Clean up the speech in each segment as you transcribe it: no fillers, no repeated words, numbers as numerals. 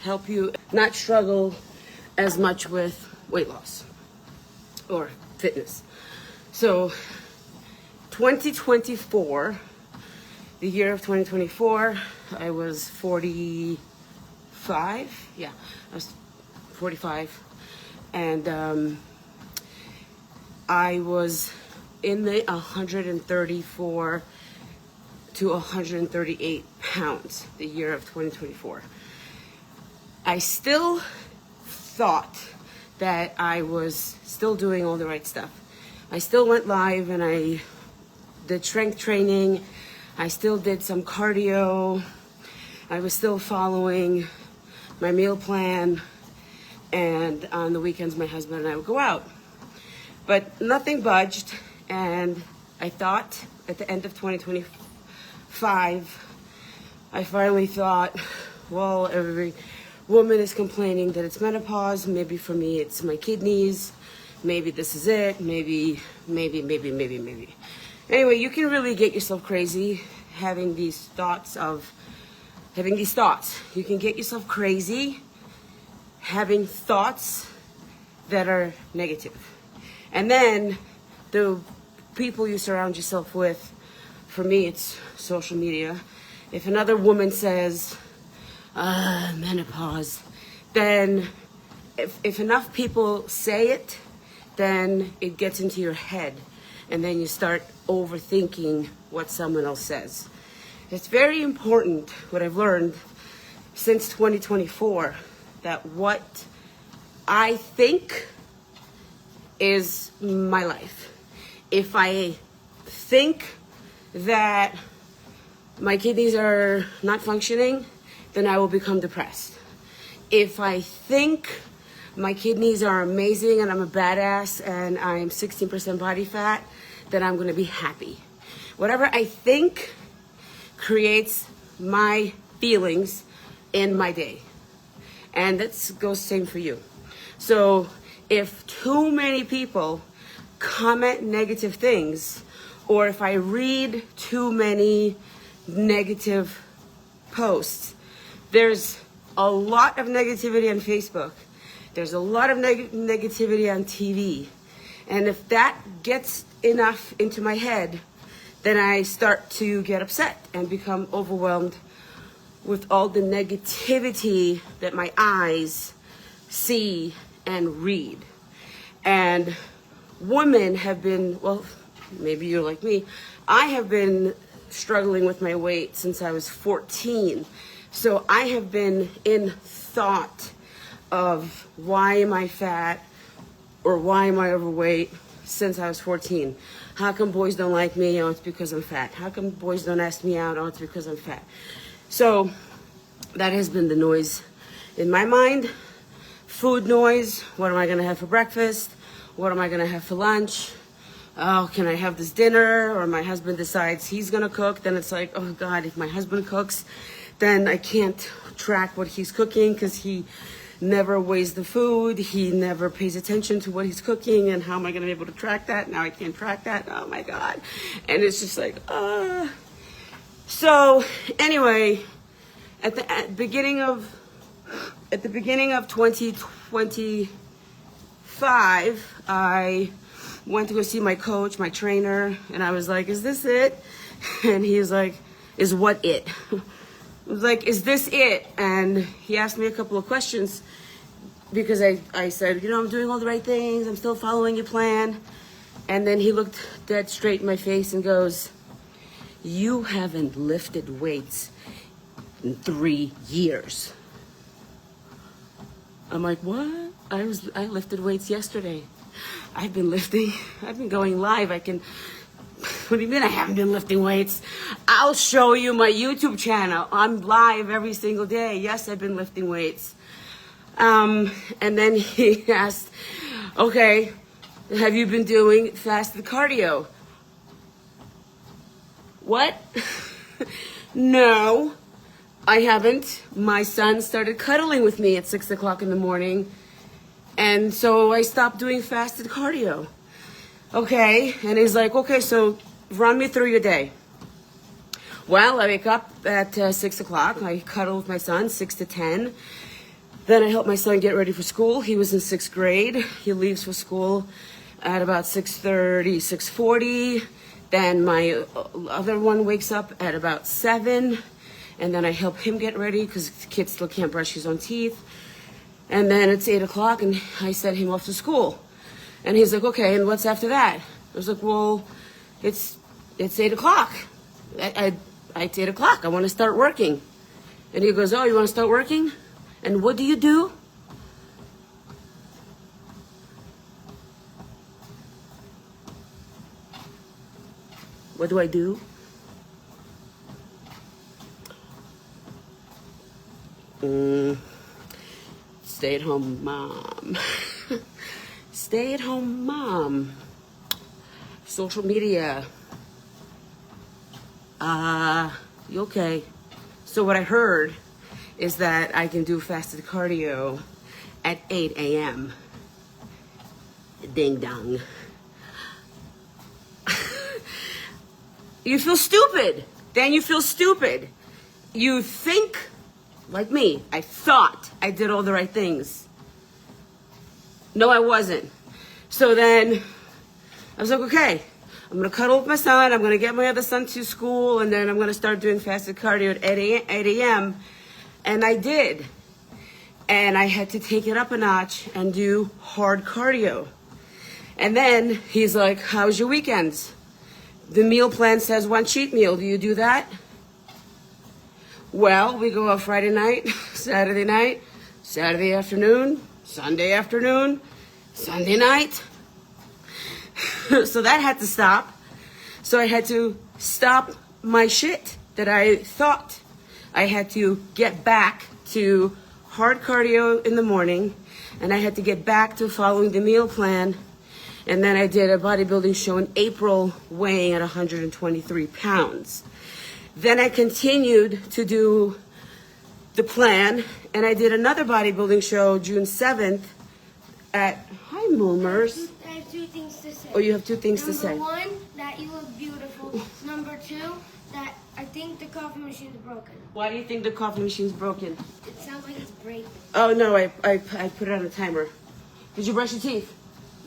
help you not struggle as much with weight loss or fitness. So 2024, the year of 2024, I was 45. Yeah, I was 45. And I was in the 134 to 138 pounds the year of 2024. I still thought that I was still doing all the right stuff. I still went live and I did strength training. I still did some cardio. I was still following my meal plan. And on the weekends, my husband and I would go out. But nothing budged. And I thought at the end of 2025, I finally thought, well, every woman is complaining that it's menopause. Maybe for me, it's my kidneys. Maybe this is it. Maybe. Anyway, you can really get yourself crazy having these thoughts. You can get yourself crazy having thoughts that are negative. And then the people you surround yourself with, for me, it's social media. If another woman says, menopause, then if enough people say it, then it gets into your head, and then you start overthinking what someone else says. It's very important, what I've learned since 2024, that what I think is my life. If I think that my kidneys are not functioning, then I will become depressed. If I think my kidneys are amazing and I'm a badass and I'm 16% body fat, then I'm gonna be happy. Whatever I think creates my feelings in my day. And that goes same for you. So if too many people comment negative things, or if I read too many negative posts, there's a lot of negativity on Facebook. There's a lot of negativity on TV. And if that gets enough into my head, then I start to get upset and become overwhelmed with all the negativity that my eyes see and read. And women have been, well, maybe you're like me, I have been struggling with my weight since I was 14. So I have been in thought of why am I fat or why am I overweight since I was 14. How come boys don't like me? Oh, it's because I'm fat. How come boys don't ask me out? Oh, it's because I'm fat. So that has been the noise in my mind. Food noise. What am I going to have for breakfast? What am I going to have for lunch? Oh, can I have this dinner? Or my husband decides he's going to cook. Then it's like, oh God, if my husband cooks, then I can't track what he's cooking because he never weighs the food. He never pays attention to what he's cooking. And how am I going to be able to track that? Now I can't track that. Oh my God. And it's just like, So anyway, at the beginning of 2025, I went to go see my coach, my trainer, and I was like, is this it? And he was like, is what it? I was like, is this it? And he asked me a couple of questions because I said, I'm doing all the right things. I'm still following your plan. And then he looked dead straight in my face and goes, you haven't lifted weights in 3 years. I'm like, what? I lifted weights yesterday. I've been going live. What do you mean I haven't been lifting weights? I'll show you my YouTube channel. I'm live every single day. Yes, I've been lifting weights. And then he asked, okay, have you been doing fasted cardio? What? No, I haven't. My son started cuddling with me at 6 o'clock in the morning. And so I stopped doing fasted cardio. Okay. And he's like, okay, so run me through your day. Well, I wake up at 6 o'clock. I cuddle with my son, 6 to 10. Then I helped my son get ready for school. He was in 6th grade. He leaves for school at about 6:30, 6:40. Then my other one wakes up at about 7. And then I help him get ready because the kid still can't brush his own teeth. And then it's 8 o'clock and I send him off to school. And he's like, okay, and what's after that? I was like, well, it's 8 o'clock. It's 8 o'clock. I want to start working. And he goes, oh, you want to start working? And what do you do? What do I do? Stay-at-home mom. Stay-at-home mom. Social media. You okay? So what I heard is that I can do fasted cardio at 8 a.m. Ding dong. You feel stupid. Then you feel stupid. You think, like me, I thought I did all the right things. No, I wasn't. So then I was like, okay, I'm going to cuddle with my son. I'm going to get my other son to school. And then I'm going to start doing fasted cardio at 8 a.m. And I did. And I had to take it up a notch and do hard cardio. And then he's like, how's your weekends? The meal plan says 1 cheat meal. Do you do that? Well, we go out Friday night, Saturday afternoon, Sunday afternoon, Sunday night. So that had to stop. So I had to stop my shit that I thought. I had to get back to hard cardio in the morning, and I had to get back to following the meal plan. And then I did a bodybuilding show in April, weighing at 123 pounds. Then I continued to do the plan, and I did another bodybuilding show June 7th at, hi Moomers. I have 2 things to say. Oh, you have 2 things to say. Number 1, that you look beautiful. Number 2, that I think the coffee machine's broken. Why do you think the coffee machine's broken? It sounds like it's breaking. Oh no, I put it on a timer. Did you brush your teeth?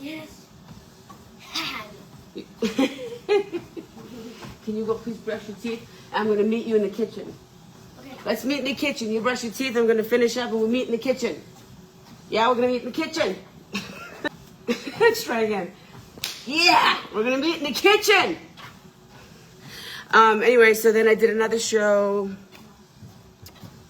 Yes. Can you go please brush your teeth? I'm going to meet you in the kitchen. Okay. Let's meet in the kitchen. You brush your teeth, I'm going to finish up and we'll meet in the kitchen. Yeah, we're going to meet in the kitchen. Let's try again. Yeah, we're going to meet in the kitchen. Anyway, so then I did another show.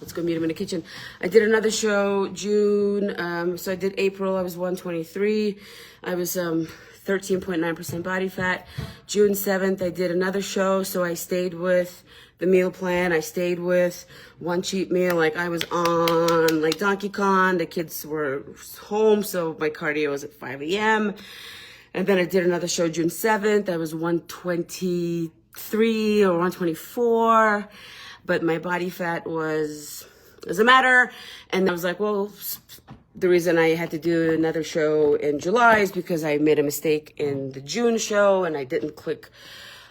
Let's go meet him in the kitchen. I did another show June. So I did April. I was 123. I was 13.9% body fat. June 7th, I did another show. So I stayed with the meal plan. I stayed with 1 cheat meal. Like I was on like Donkey Kong. The kids were home, so my cardio was at 5 a.m. And then I did another show June 7th. I was 123 or 124. But my body fat doesn't matter. And I was like, well, the reason I had to do another show in July is because I made a mistake in the June show and I didn't click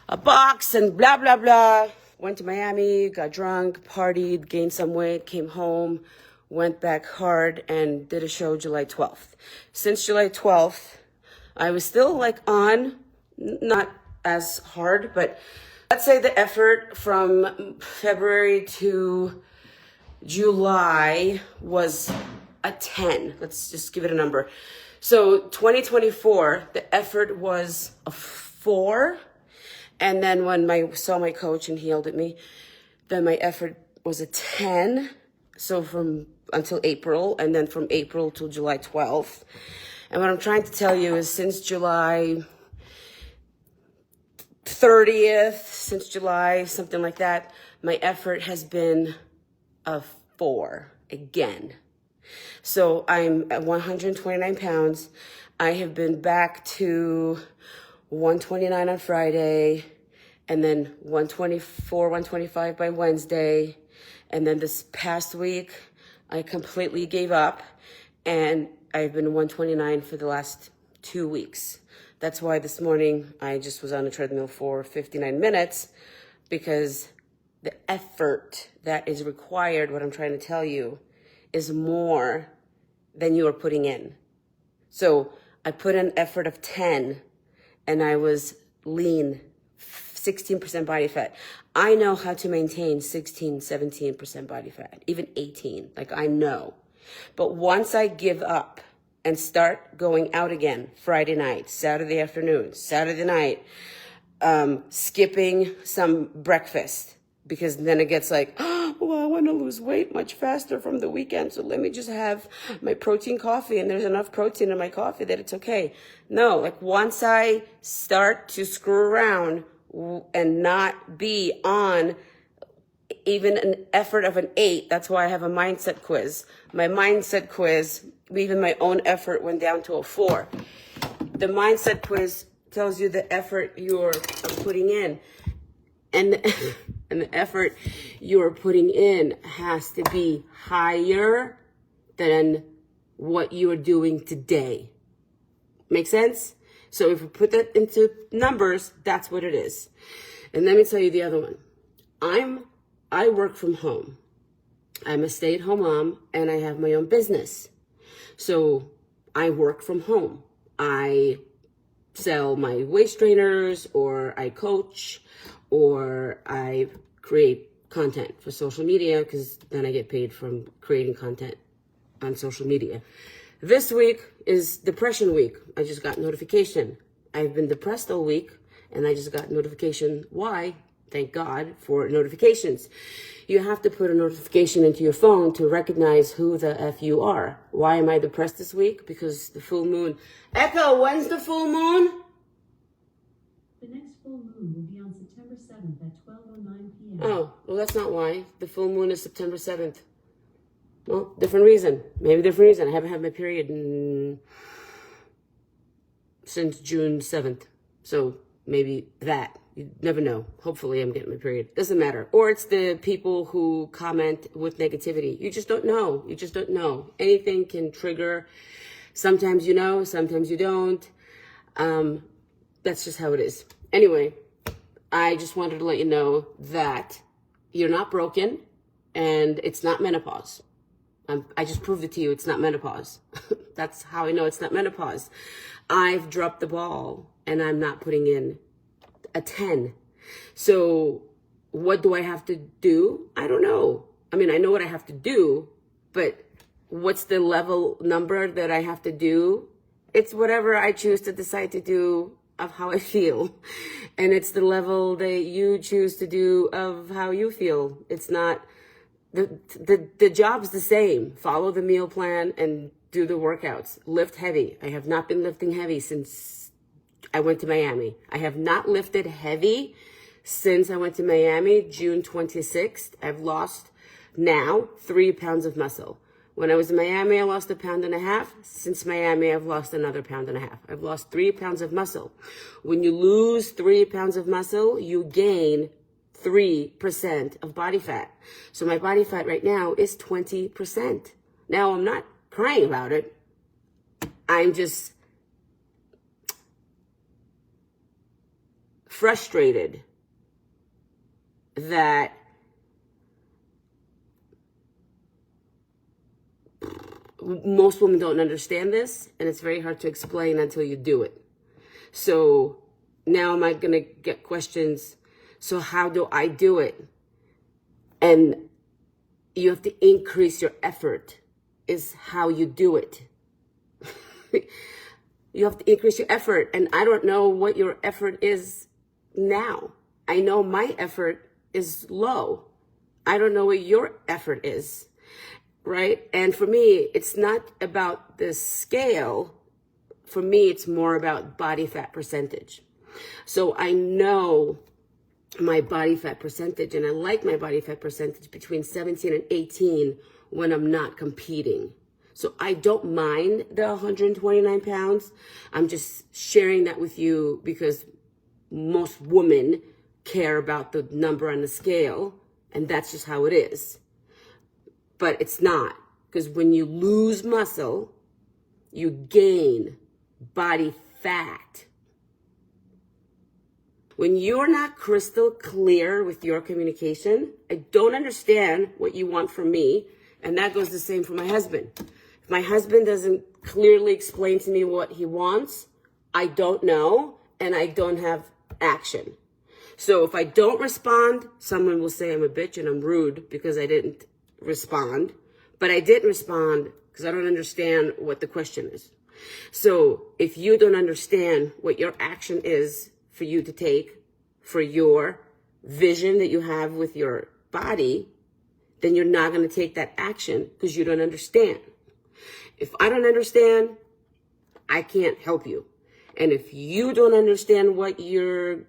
a box and blah, blah, blah. Went to Miami, got drunk, partied, gained some weight, came home, went back hard and did a show July 12th. Since July 12th, I was still like on, not as hard, but let's say the effort from February to July was a 10. Let's just give it a number. So 2024, the effort was a 4. And then when I saw my coach and he yelled at me, then my effort was a 10. So until April, and then from April till July 12th. And what I'm trying to tell you is since July 30th, since July, something like that, my effort has been a 4 again. So I'm at 129 pounds. I have been back to 129 on Friday, and then 124, 125 by Wednesday. And then this past week, I completely gave up, and I've been 129 for the last 2 weeks. That's why this morning I just was on a treadmill for 59 minutes, because the effort that is required, what I'm trying to tell you, is more than you are putting in. So I put an effort of 10 and I was lean, 16% body fat. I know how to maintain 16, 17% body fat, even 18. Like I know. But once I give up and start going out again, Friday night, Saturday afternoon, Saturday night, skipping some breakfast, because then it gets like, oh, well, I want to lose weight much faster from the weekend, so let me just have my protein coffee, and there's enough protein in my coffee that it's okay. No, like once I start to screw around and not be on even an effort of an 8, that's why I have a mindset quiz. My mindset quiz, even my own effort went down to a 4. The mindset quiz tells you the effort you're putting in. And the effort you're putting in has to be higher than what you are doing today. Make sense? So if we put that into numbers, that's what it is. And let me tell you the other one. I work from home. I'm a stay-at-home mom and I have my own business. So I work from home. I sell my waist trainers, or I coach, or I create content for social media, because then I get paid from creating content on social media. This week is depression week. I just got notification. I've been depressed all week and I just got notification. Why? Thank God for notifications. You have to put a notification into your phone to recognize who the F you are. Why am I depressed this week? Because the full moon. Echo, when's the full moon? The next full moon will be on September 7th at 12:09 p.m. Oh, well, that's not why. The full moon is September 7th. Well, different reason. Maybe different reason. I haven't had my period since June 7th. So maybe that. You never know. Hopefully I'm getting my period. Doesn't matter. Or it's the people who comment with negativity. You just don't know. You just don't know. Anything can trigger. Sometimes you know, sometimes you don't. That's just how it is. Anyway, I just wanted to let you know that you're not broken and it's not menopause. I just proved it to you. It's not menopause. That's how I know it's not menopause. I've dropped the ball and I'm not putting in a 10. So what do I have to do? I don't know. I mean, I know what I have to do, but what's the level number that I have to do? It's whatever I choose to decide to do of how I feel. And it's the level that you choose to do of how you feel. It's not, the job's the same. Follow the meal plan and do the workouts. Lift heavy. I have not been lifting heavy since I went to Miami. I have not lifted heavy since I went to Miami, June 26th. I've lost now 3 pounds of muscle. When I was in Miami, I lost 1.5 pounds. Since Miami, I've lost another 1.5 pounds. I've lost 3 pounds of muscle. When you lose 3 pounds of muscle, you gain 3% of body fat. So my body fat right now is 20%. Now, I'm not crying about it. I'm just frustrated that most women don't understand this, and it's very hard to explain until you do it. So now am I going to get questions? So how do I do it? And you have to increase your effort is how you do it. You have to increase your effort. And I don't know what your effort is now. I know my effort is low. I don't know what your effort is, right? And for me, it's not about the scale. For me, it's more about body fat percentage. So I know my body fat percentage, and I like my body fat percentage between 17 and 18 when I'm not competing. So I don't mind the 129 pounds. I'm just sharing that with you because most women care about the number on the scale, and that's just how it is. But it's not, because when you lose muscle, you gain body fat. When you're not crystal clear with your communication, I don't understand what you want from me, and that goes the same for my husband. If my husband doesn't clearly explain to me what he wants, I don't know, and I don't have action. So if I don't respond, someone will say I'm a bitch and I'm rude because I didn't respond. But I didn't respond because I don't understand what the question is. So if you don't understand what your action is for you to take for your vision that you have with your body, then you're not going to take that action because you don't understand. If I don't understand, I can't help you. And if you don't understand what you're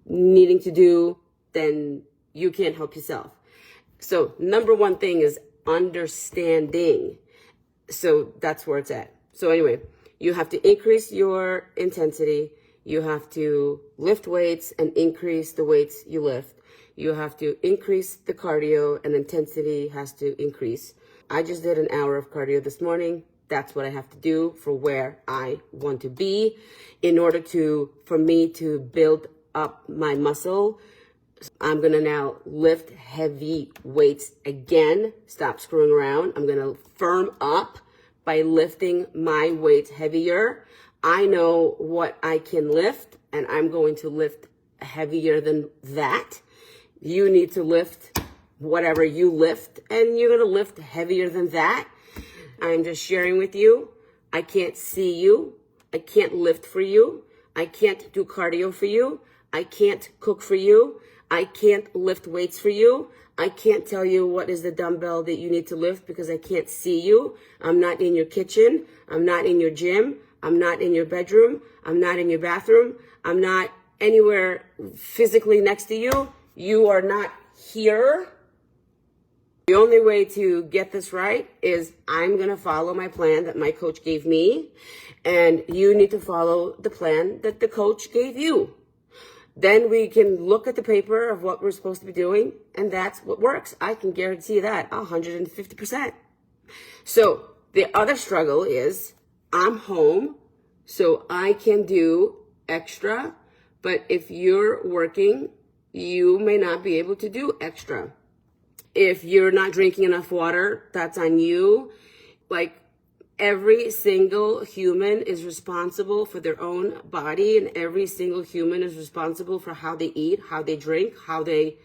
needing to do, then you can't help yourself. So number one thing is understanding. So that's where it's at. So anyway, you have to increase your intensity. You have to lift weights and increase the weights you lift. You have to increase the cardio and intensity has to increase. I just did an hour of cardio this morning. That's what I have to do for where I want to be in order for me to build up my muscle. I'm going to now lift heavy weights again. Stop screwing around. I'm going to firm up by lifting my weights heavier. I know what I can lift, and I'm going to lift heavier than that. You need to lift whatever you lift, and you're going to lift heavier than that. I'm just sharing with you. I can't see you. I can't lift for you. I can't do cardio for you. I can't cook for you. I can't lift weights for you. I can't tell you what is the dumbbell that you need to lift because I can't see you. I'm not in your kitchen. I'm not in your gym. I'm not in your bedroom. I'm not in your bathroom. I'm not anywhere physically next to you. You are not here. The only way to get this right is I'm going to follow my plan that my coach gave me, and you need to follow the plan that the coach gave you. Then we can look at the paper of what we're supposed to be doing, and that's what works. I can guarantee that 150%. So the other struggle is I'm home, so I can do extra, but if you're working, you may not be able to do extra. If you're not drinking enough water, that's on you. Like, every single human is responsible for their own body, and every single human is responsible for how they eat, how they drink, how they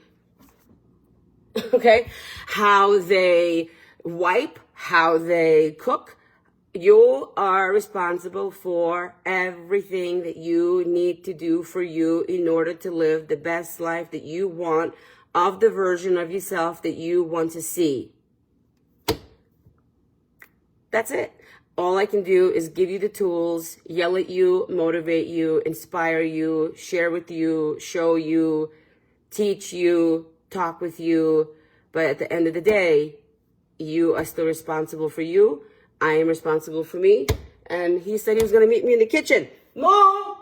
wipe, how they cook. You are responsible for everything that you need to do for you in order to live the best life that you want, of the version of yourself that you want to see. That's it. All I can do is give you the tools, yell at you, motivate you, inspire you, share with you, show you, teach you, talk with you. But at the end of the day, you are still responsible for you. I am responsible for me. And he said he was going to meet me in the kitchen. Mom!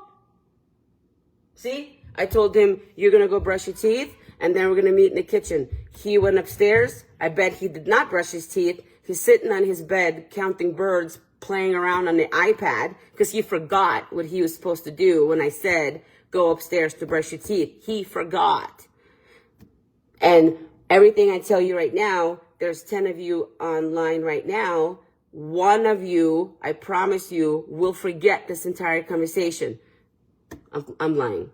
See? I told him, you're going to go brush your teeth, and then we're going to meet in the kitchen. He went upstairs. I bet he did not brush his teeth. He's sitting on his bed counting birds, playing around on the iPad because he forgot what he was supposed to do when I said, go upstairs to brush your teeth. He forgot. And everything I tell you right now, there's 10 of you online right now. One of you, I promise you, will forget this entire conversation. I'm lying.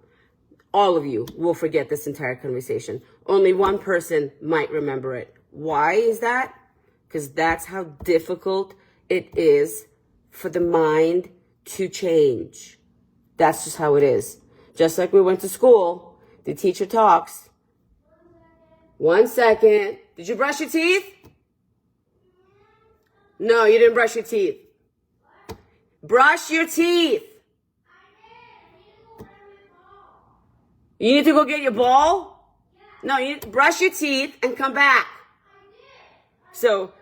All of you will forget this entire conversation. Only one person might remember it. Why is that? Because that's how difficult it is for the mind to change. That's just how it is. Just like we went to school, the teacher talks. 1 second. Did you brush your teeth? No, you didn't brush your teeth. Brush your teeth. You need to go get your ball? No, you need to brush your teeth and come back. So,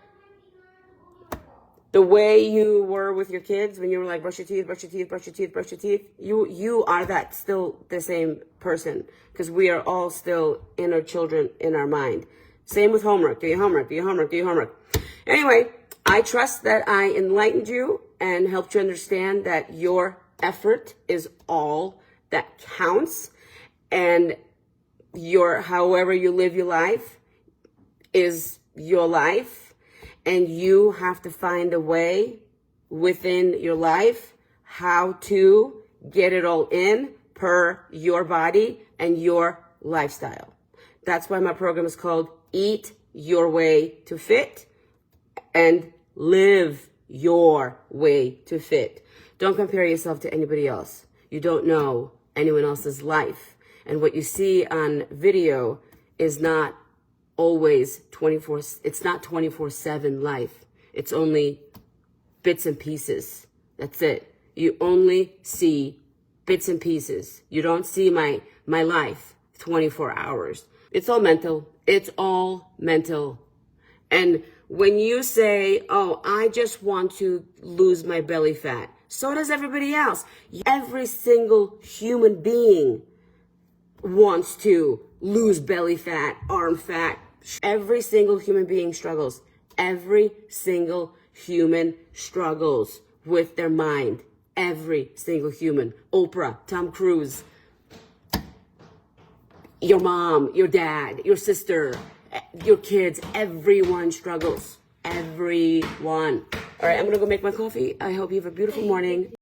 the way you were with your kids when you were like, brush your teeth, brush your teeth, brush your teeth, brush your teeth, you are that still the same person, because we are all still inner children in our mind. Same with homework. Do your homework, do your homework, do your homework. Anyway, I trust that I enlightened you and helped you understand that your effort is all that counts, and however you live your life is your life. And you have to find a way within your life how to get it all in per your body and your lifestyle. That's why my program is called Eat Your Way to Fit and Live Your Way to Fit. Don't compare yourself to anybody else. You don't know anyone else's life. And what you see on video is not always 24/7 life. It's only bits and pieces. That's it. You only see bits and pieces. You don't see my life 24 hours. It's all mental. It's all mental. And when you say, oh, I just want to lose my belly fat, so does everybody else. Every single human being wants to lose belly fat, arm fat. Every single human being struggles. Every single human struggles with their mind. Every single human. Oprah, Tom Cruise, your mom, your dad, your sister, your kids, everyone struggles. Everyone. All right, I'm going to go make my coffee. I hope you have a beautiful morning.